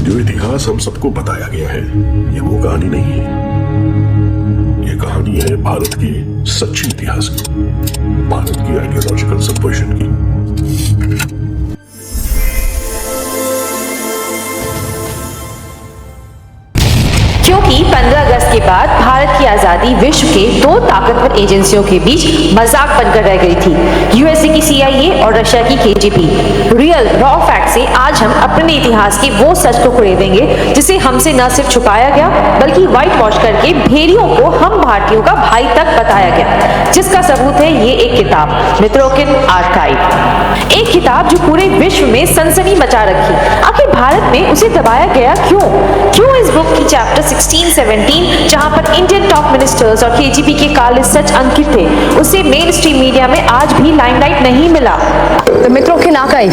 जो इतिहास हम सबको बताया गया है, ये वो कहानी नहीं है। ये कहानी है भारत के सच्चे इतिहास की, भारत की आइडियोलॉजिकल सबवर्जन की। क्योंकि 15 अगस्त के बाद भारत की आजादी विश्व के दो ताकतवर एजेंसियों के बीच मजाक बनकर रह गई थी, यूएसए की सीआईए और रशिया की केजीबी। रियल रॉ फैक्ट से आज हम अपने इतिहास के वो सच को कुरेदेंगे जिसे हमसे न सिर्फ छुपाया गया बल्कि व्हाइट वॉश करके भेड़ियों को हम भारतीयों का भाई तक बताया गया, जिसका सबूत है ये एक किताब, मित्रोकिन आर्काइव। एक किताब जो पूरे विश्व में सनसनी मचा रखी। आखिर भारत में उसे दबाया गया क्यों इस बुक की चैप्टर 16-17 जहां पर इंडियन टॉप मिनिस्टर्स और केजीबी के काले सच अंकित थे, उसे मेन स्ट्रीम मीडिया में आज भी लाइमलाइट नहीं मिला। तो मित्रोकिन आर्काइव,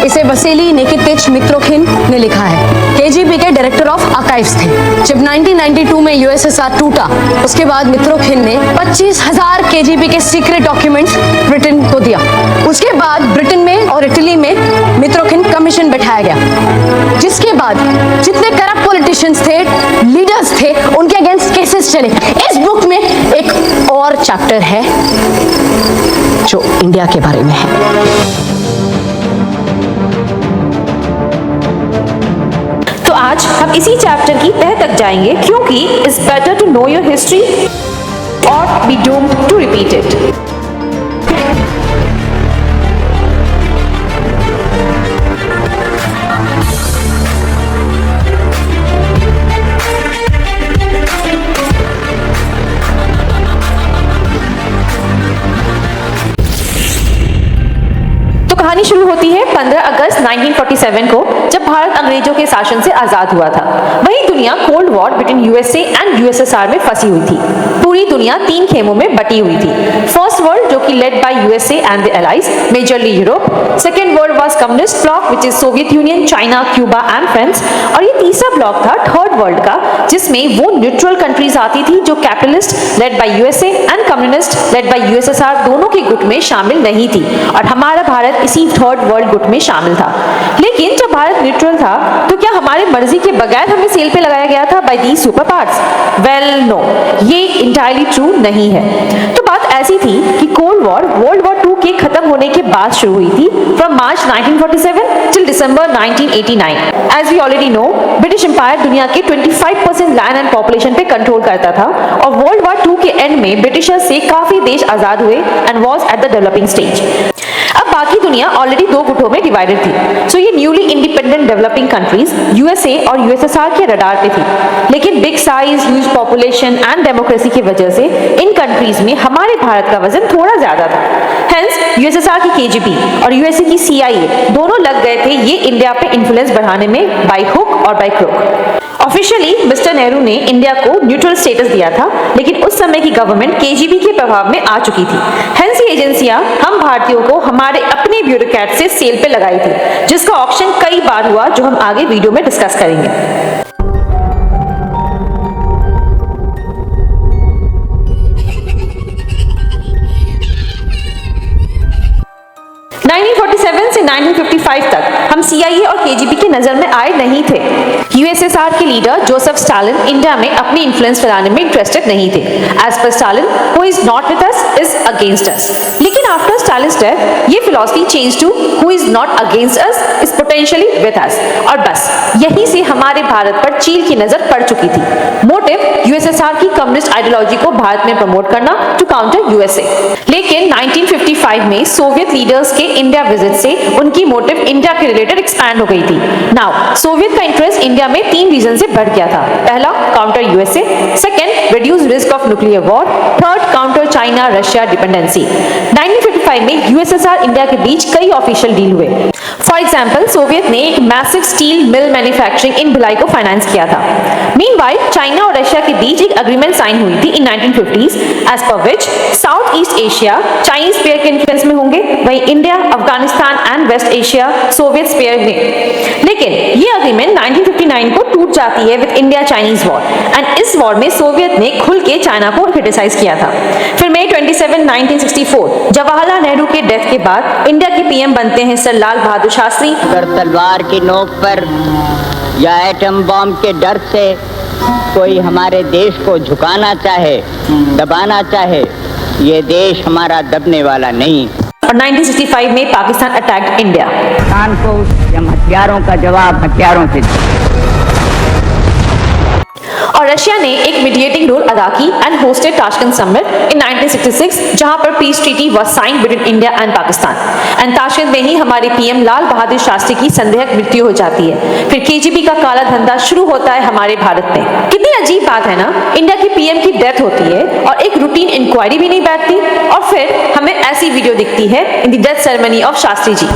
इसे वसीली निकितिच मित्रोकिन ने लिखा है। केजीबी के डायरेक्टर ऑफ आर्काइव्स थे। जब 1992 में यूएसएसआर टूटा, उसके बाद मित्रोकिन ने 25,000 केजीबी के सीक्रेट डॉक्यूमेंट्स ब्रिटेन को दिया। उसके बाद ब्रिटेन में और इटली में मित्रोकिन कमीशन बैठाया गया, जिसके बाद जितने करप्ट पॉलिटिशियंस थे, लीडर्स थे, उनके अगेंस्ट केसेस चले। इस बुक में एक और चैप्टर है जो इंडिया के बारे में है। तो आज हम इसी चैप्टर की तह तक जाएंगे, क्योंकि it's better to know your history और be doomed to repeat it. कहानी शुरू होती है 15 अगस्त 1947 को, जब भारत अंग्रेजों के शासन से आजाद हुआ था। वही दुनिया cold war between USA and USSR में फंसी हुई थी। पूरी दुनिया 3 खेमों में बटी हुई थी। फर्स्ट वर्ल्ड, जो कि led by USA and the allies, majorly Europe. Second world was communist bloc, which is Soviet union, China, Cuba and France. और ये तीसरा ब्लॉक था थर्ड वर्ल्ड का, जिसमें वो न्यूट्रल कंट्रीज आती थी जो capitalist led by USA and communist led by USSR दोनों के गुट में शामिल नहीं थी। और हमारा भारत इसी थर्ड वर्ल्ड गुट में शामिल था। लेकिन जब भारत न्यूट्रल था, तो क्या हमारे मर्जी के बगैर हमें सेल पे लगाया गया था by these super powers? Well no, ये इंटायरली ट्रू नहीं है। तो बात ऐसी थी कि कोल्ड वॉर वर्ल्ड वॉर 2 के खत्म होने के बाद शुरू हुई थी, from March 1947 till December 1989। As we already know, British empire दुनिया के 25% लैंड एंड पॉपुलेशन पे कंट्रोल करता था, और वर्ल्ड वॉर 2 के एंड में ब्रिटिशर्स से काफी देश आजाद हुए and was at the developing stage. अब बाकी दुनिया ऑलरेडी 2 गुटों में डिवाइडेड थी। सो ये newly independent developing countries USA और यूएसएसआर के रडार पे थी। लेकिन big size, huge population and democracy की वजह से इन कंट्रीज में हमारे भारत का वजन थोड़ा ज्यादा था। हेंस यूएसएसआर की केजीबी और यूएसए की सीआईए दोनों लग गए थे ये इंडिया पे इन्फ्लुएंस बढ़ाने में, बाय हुक और by crook. Officially mister Nehru ने इंडिया को न्यूट्रल स्टेटस दिया था, लेकिन उस समय की गवर्नमेंट केजीबी के प्रभाव में आ चुकी थी। हेंस ये एजेंसियां हम भारतीयों को हमारे अपने ब्यूरोक्रेट से सेल पे लगाई थी, जिसका ऑक्शन कई बार हुआ, जो हम आगे वीडियो में डिस्कस करेंगे। 1947 से 1955 तक हम सीआईए और केजीबी की नजर में आए नहीं थे। यूएसएसआर के लीडर जोसेफ स्टालिन इंडिया में अपनी इन्फ्लुएंस फैलाने में इंटरेस्टेड नहीं थे। As per Stalin, who is not with us is against us. लेकिन आफ्टर स्टालिन्स डेथ, ये philosophy change to who is not against us is potentially with us. और बस यहीं से हमारे भारत पर चील की नजर पड़ चुकी थी। मोटिव यूएसएसआर की कम्युनिस्ट आइडियोलॉजी को भारत में प्रमोट करना टू काउंटर यूएसए। लेकिन 1955 में सोवियत लीडर्स के इंडिया विजिट से उनकी मोटिव इंडिया के रिलेटेड एक्सपैंड हो गई थी। नाउ सोवियत का इंटरेस्ट इंडिया में 3 रीजन से बढ़ गया था। पहला, counter USA. Second, reduce risk of nuclear war. Third, counter China Russia dependency. 1955 में यूएसएसआर इंडिया के बीच कई ऑफिशियल डील हुए। फॉर एग्जांपल, सोवियत ने एक मैसिव स्टील मिल मैन्युफैक्चरिंग इन भिलाई को फाइनेंस किया था। मीनवाइल, चाइना और रशिया के बीच एक एग्रीमेंट साइन हुई थी इन 1950s, as per which south east Asia Chinese sphere के इन्फ्लुएंस में होंगे, वहीं India, Afghanistan and west Asia Soviet sphere में। लेकिन ये एग्रीमेंट 1959 को टूट जाती है with India Chinese war, and इस वॉर में सोवियत ने खुल के चाइना को क्रिटिसाइज किया था। फिर मई 27, 1964 जवाहरलाल नेहरू के डेथ के बाद इंडिया के पीएम बनते हैं सर लाल बहादुर शास्त्री। तलवार की नोक पर या एटम बम के डर से कोई हमारे देश को झुकाना चाहे, दबाना चाहे, ये देश हमारा दबने वाला नहीं। और 1965 में पाकिस्तान अटैक्ड इंडिया। पाकिस्तान को हम हथियारों का जवाब हथियारों से और रशिया ने एक मीडिएटिंग रोल अदा की and hosted Tashkent summit in 1966, जहां पर peace treaty was signed between India and Pakistan. And Tashkent में ही हमारे पीएम लाल बहादुर शास्त्री की संदेहक मृत्यु हो जाती है। फिर केजीबी का काला धंधा शुरू होता है हमारे भारत में। कितनी अजीब बात है ना, इंडिया की पीएम की डेथ होती है और एक रूटीन इंक्वायरी भी नहीं बैठती, और फिर हमें ऐसी वीडियो दिखती है in the death ceremony of Shastri ji.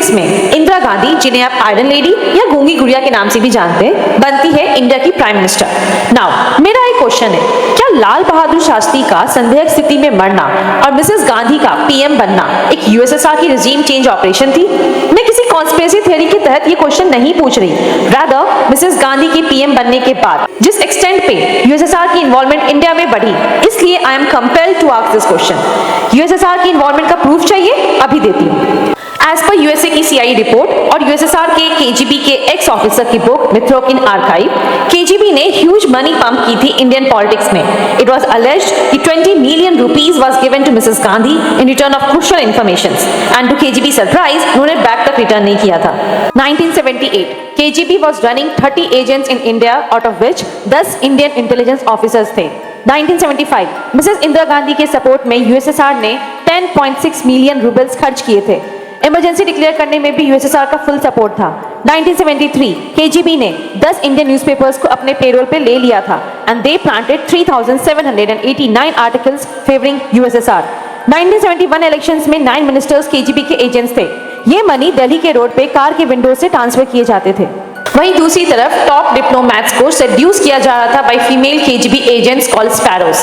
में इंदिरा गांधी, जिन्हें आप आयरन लेडी या गूंगी गुड़िया के नाम से भी जानते हैं, बनती है इंडिया की प्राइम मिनिस्टर। नाउ मेरा एक क्वेश्चन है, क्या लाल बहादुर शास्त्री का संदेहक स्थिति में मरना और मिसेस गांधी का पीएम बनना एक यूएसएसआर की रिजीम चेंज ऑपरेशन थी? मैं किसी कॉन्स्पिरेसी थ्योरी के तहत ये क्वेश्चन नहीं पूछ रही, रादर मिसेस गांधी के पीएम बनने के बाद जिस एक्सटेंट पे यूएसएसआर की इन्वॉल्वमेंट इंडिया में बढ़ी, इसलिए I am compelled to ask this question. USSR की इन्वॉल्वमेंट का प्रूफ चाहिए? अभी देती हूँ। एज पर यूएसए की सीआईए रिपोर्ट और यूएसएसआर के केजीबी के एक्स ऑफिसर की book Mitrokhin archive, KGB ने ह्यूज मनी पंप की थी इंडियन पॉलिटिक्स में। इट वाज अलेज्ड कि 20 million rupees was given to Mrs Gandhi in return of crucial informations, and to KGB surprise उन्होंने back तक return नहीं किया था। 1978 KGB was running 30 agents in India, out of which 10 Indian intelligence officers थे। 1975 Mrs Indira Gandhi के support में USSR ने 10.6 million roubles खर्च किए थे। इमरजेंसी डिक्लेयर करने में भी यूएसएसआर का फुल सपोर्ट था। 1973 केजीबी ने 10 इंडियन न्यूज़पेपर्स को अपने पेरोल पे ले लिया था, and they planted 3789 articles favouring USSR. 1971 elections में 9 मिनिस्टर्स केजीबी के एजेंट्स थे। ये मनी दिल्ली के रोड पे कार के विंडो से ट्रांसफर किए जाते थे। वहीं दूसरी तरफ टॉप डिप्लोमैट्स को सेड्यूस किया जा रहा था by female KGB agents called sparrows.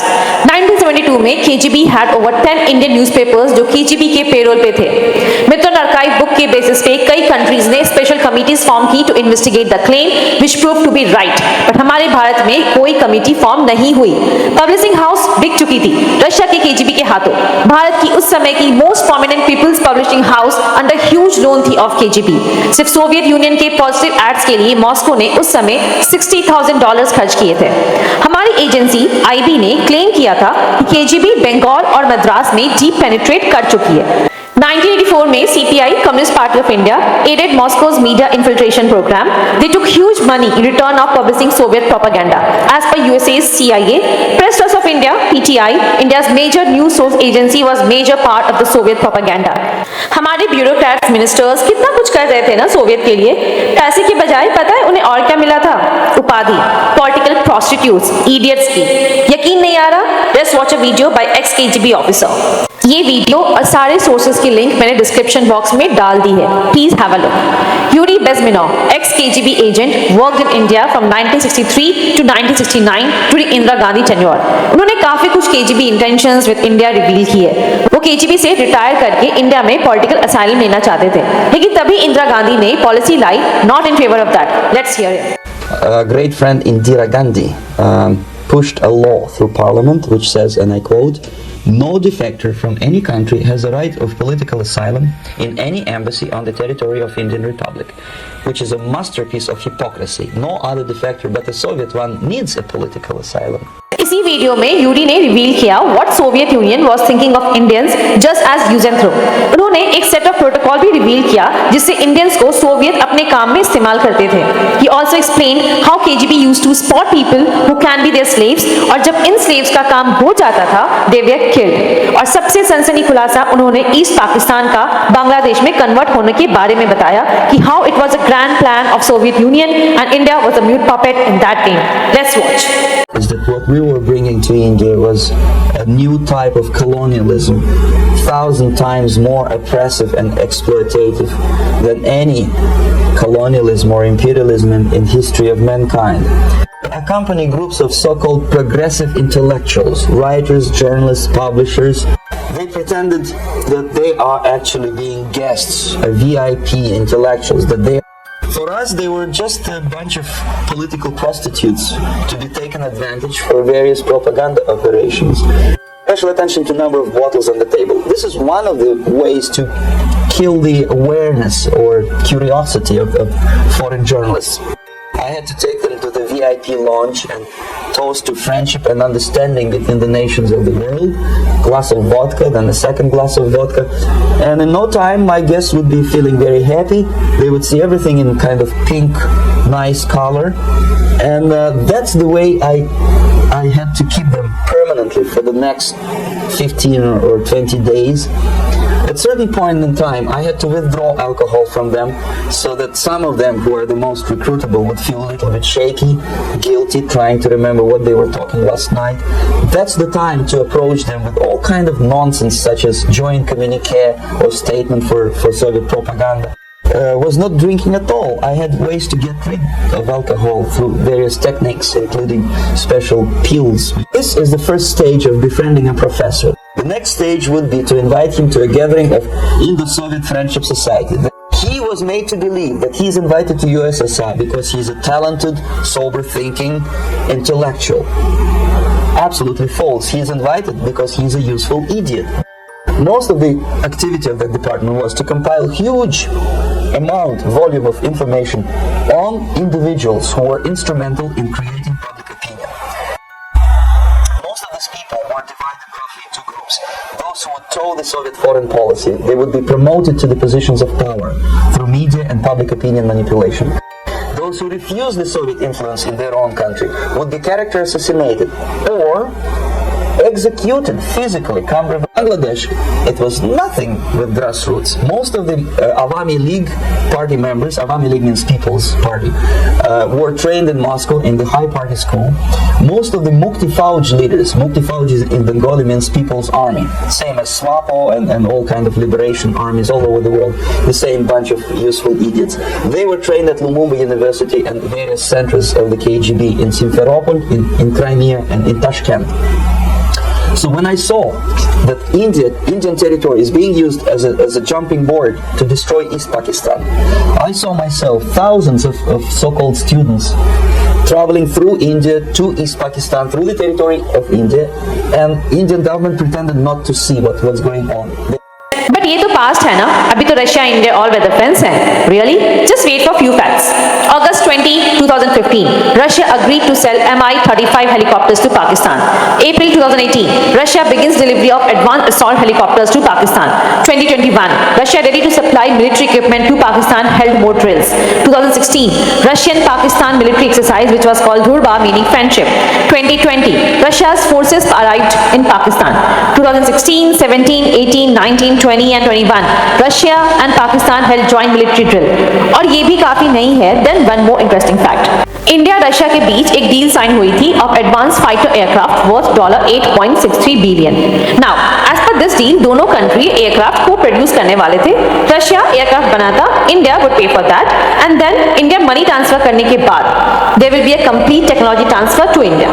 1972 में KGB had over 10 Indian newspapers जो केजीबी के पेरोल पे थे। मित्रों आर्काइव बुक के बेसिस पे कई कंट्रीज ने स्पेशल कमिटीज फॉर्म की to investigate the claim which prove to be right, but हमारे भारत में कोई कमिटी फॉर्म नहीं हुई। पब्लिशिंग हाउस बिक चुकी थी रशिया के केजीबी के हाथों। भारत की उस समय की most prominent people's publishing house under huge loan थी ऑफ केजीबी। सिर्फ सोवियत यूनियन के पॉजिटिव एड्स के लिए मॉस्को ने उस समय $60,000 खर्च किए थे। हमारी एजेंसी आईबी ने क्लेम किया था कि केजीबी बंगाल और मद्रास में डीप पेनिट्रेट कर चुकी है। 1984 में CPI, communist party of India, aided Moscow's media infiltration program. They took huge money in return of publishing Soviet propaganda. As per USA's CIA, Press Trust of India (PTI), India's major news source agency, was major part of the Soviet propaganda. हमारे bureaucrats, ministers कितना कुछ कर रहे थे ना Soviet के लिए। पैसे के बजाय पता है उन्हें और क्या मिला था? उपाधि, पॉलिटिकल प्रोस्टिट्यूट्स, इडियट्स की। यकीन नहीं आ रहा? Let's watch a video by ex-KGB officer. ये वीडियो और सारे सोर्सेज की लिंक मैंने डिस्क्रिप्शन बॉक्स में डाल दी है, please have a look. Yuri Bezmenov, ex KGB agent, worked in India from 1963 to 1969 during Indira Gandhi tenure. उन्होंने काफी कुछ KGB intentions with India reveal किए। वो केजीबी से रिटायर करके इंडिया में पॉलिटिकल असाइलम लेना चाहते थे, लेकिन तभी इंदिरा गांधी ने policy lie not in favour of that. Let's hear it. A great friend Indira Gandhi pushed a law through parliament which says, and I quote, "No defector from any country has the right of political asylum in any embassy on the territory of Indian Republic," which is a masterpiece of hypocrisy. No other defector but the Soviet one needs a political asylum. इसी वीडियो में Yuri ने reveal किया what Soviet Union was thinking of Indians just as use and throw. उन्होंने एक set of protocol भी reveal किया जिससे इंडियंस को सोवियत अपने काम में इस्तेमाल करते थे। He also explained how KGB used to spot people who can be their slaves, और जब इन स्लेव्स का काम हो जाता था दे वर किल्ड। और सबसे सनसनी खुलासा उन्होंने ईस्ट पाकिस्तान का बांग्लादेश में कन्वर्ट होने के बारे में बताया कि how it was a grand plan of Soviet union and India was a mute puppet in that game. Let's watch. Is that what we were bringing to India was a new type of colonialism, 1,000 times more oppressive and exploitative than any colonialism or imperialism in history of mankind. Accompany groups of so-called progressive intellectuals, writers, journalists, publishers. They pretended that they are actually being guests, VIP intellectuals, that they For us, they were just a bunch of political prostitutes to be taken advantage for various propaganda operations. Special attention to number of bottles on the table. This is one of the ways to kill the awareness or curiosity of foreign journalists. I had to take them to the VIP lounge and toast to friendship and understanding between the nations of the world. Glass of vodka, then a second glass of vodka. And in no time, my guests would be feeling very happy. They would see everything in kind of pink, nice color. And that's the way I had to keep them permanently for the next 15 or 20 days. At a certain point in time, I had to withdraw alcohol from them so that some of them who are the most recruitable would feel a little bit shaky, guilty, trying to remember what they were talking last night. That's the time to approach them with all kind of nonsense such as joint communique or statement for Soviet propaganda. Was not drinking at all. I had ways to get rid of alcohol through various techniques, including special pills. This is the first stage of befriending a professor. The next stage would be to invite him to a gathering of Indo-Soviet Friendship Society. He was made to believe that he is invited to USSR because he is a talented, sober-thinking intellectual. Absolutely false. He is invited because he is a useful idiot. Most of the activity of that department was to compile huge volume of information on individuals who were instrumental in creating public opinion. Most of these people were divided roughly into groups. Those who would toe the Soviet foreign policy, they would be promoted to the positions of power through media and public opinion manipulation. Those who refused the Soviet influence in their own country would be character assassinated or executed physically. Come from Bangladesh, it was nothing with grassroots. Most of the Awami League party members, Awami League means People's Party, were trained in Moscow in the high party school. Most of the Mukti Fauj leaders, Mukti Fauj in Bengali means People's Army, same as SWAPO and all kind of liberation armies all over the world, the same bunch of useful idiots. They were trained at Lumumba University and various centers of the KGB in Simferopol, in Crimea and in Tashkent. So when I saw that Indian territory is being used as a jumping board to destroy East Pakistan, I saw myself thousands of so-called students traveling through India to East Pakistan, through the territory of India, and Indian government pretended not to see what was going on. But ये तो past है ना, अभी तो Russia India all weather friends हैं. Really? Just wait for few facts. August 20, 2015, Russia agreed to sell Mi-35 helicopters to Pakistan. April 2018, Russia begins delivery of advanced assault helicopters to Pakistan. 2021, Russia ready to supply military equipment to Pakistan, held more drills. 2016, Russian-Pakistan military exercise which was called Dhurba, meaning friendship. 2020, Russia's forces arrived in Pakistan. 2016, 17, 18, 19, 20 and 21, Russia and Pakistan held joint military drill. और ये भी काफी नहीं है. Then one more interesting fact. India Russia के बीच एक deal sign हुई थी of advance fighter aircraft worth $8.63 billion. Now as per this deal दोनों कंट्री एयरक्राफ्ट को प्रोड्यूस करने वाले थे. रशिया एयरक्राफ्ट बनाता, India would pay for that, and then India money transfer करने के बाद there will be a complete technology transfer to India.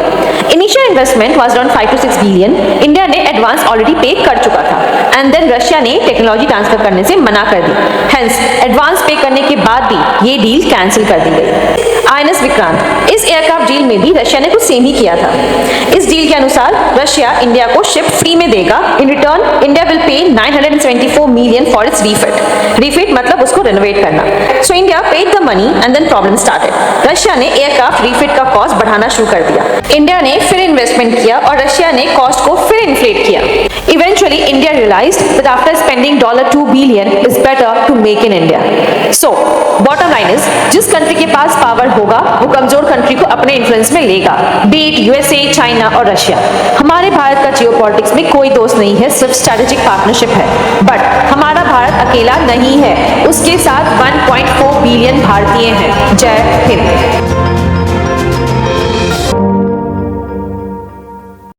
Initial investment was around 5 to 6 billion. India ने advance already पे कर चुका था, एंड देन रशिया ने technology transfer करने से मना कर दी. हेंस एडवांस पे करने के बाद भी ये डील कैंसिल कर दी गई. INS विक्रांत, इस एयरक्राफ्ट डील में भी रशिया ने कुछ सेम ही किया था. इस डील के अनुसार रशिया इंडिया को शिप फ्री में देगा. In return India will pay 974 million for its refit. Refit मतलब उसको रेनोवेट करना. So India paid the money and then problem started. Russia ने एयरक्राफ्ट रीफिट का कॉस्ट बढ़ाना शुरू कर दिया. इंडिया ने फिर इन्वेस्टमेंट किया और रशिया ने कॉस्ट को फिर इन्फ्लेट किया. Eventually, India realized that after spending $2 billion, it's better to make in India. So, bottom line is, जिस कंट्री के पास पावर होगा, वो कमजोर कंट्री को अपने इन्फ्लुएंस में लेगा. Be it USA, चाइना और रशिया. हमारे भारत का जियोपॉलिटिक्स में कोई दोस्त नहीं है, सिर्फ स्ट्रैटेजिक पार्टनरशिप है. बट हमारा भारत अकेला नहीं है, उसके साथ 1.4 बिलियन भारतीय हैं. जय हिंद.